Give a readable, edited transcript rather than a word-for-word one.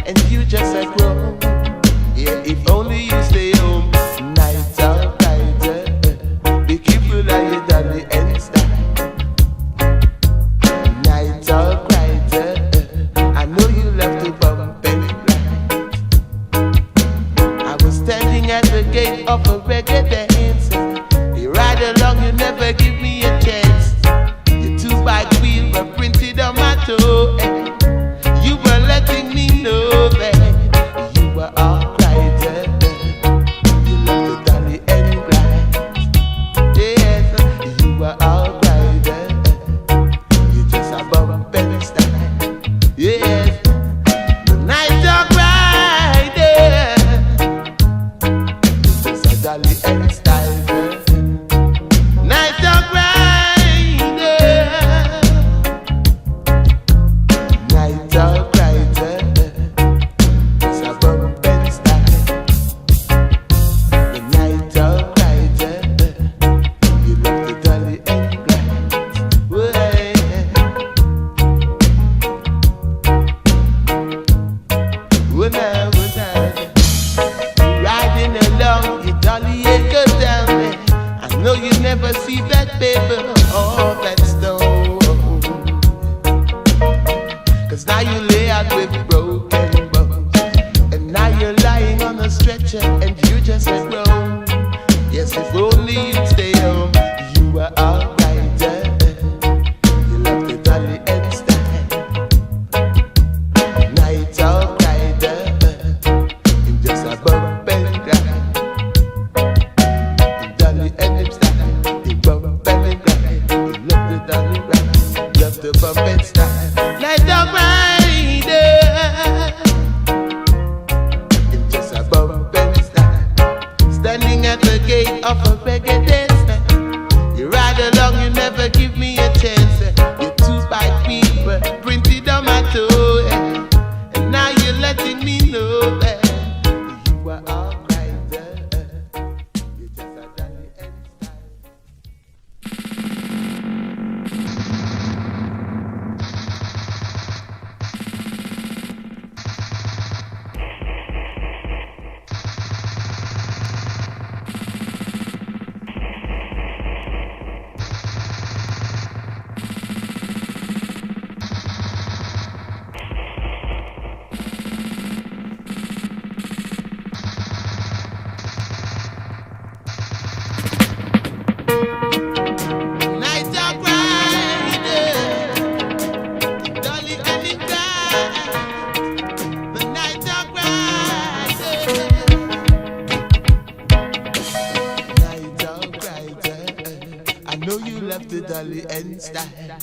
and you just a grown. Yeah, if only you stay home. Nighthawk rider, be careful how you dolly and style. Nighthawk rider, I know you love to bump and ride. I was standing at the gate of a reggae dance. You ride along, you never give me a chance. Your 2-bike wheel were printed on my toe. You were letting me know that you were all rider. You love to dolly and glide. Yes, you were all rider. You just a bump and style. Yes, the Nighthawk rider. You just a dolly and style. Nighthawk rider. Nighthawk rider. Just a bump and style. The Nighthawk rider. You love to dolly and glide. Way. When I riding along, you dolly and go down there. I know you never see that paper or that stone. 'Cause now you lay out with broken bones. And now you're lying on a stretcher and you just a grown. Yes, if only you'd stay home, you were all rider. You love to dolly and style. Nighthawk rider. You just a bump and glide. You dolly and him style. You bump and glide. You love to dolly ride. Love to bump and style. Nighthawk rider. You just a bump and style. Standing at the gate of a reggae dance. You ride along, you never give me a chance. Your 2-bike people printed on my toe. And now you're letting me know that you were all rider. You just a dolly and style. Nighthawk rider, dolly and him glide. The Nighthawk rider. Nighthawk rider, I know you love to dolly and style.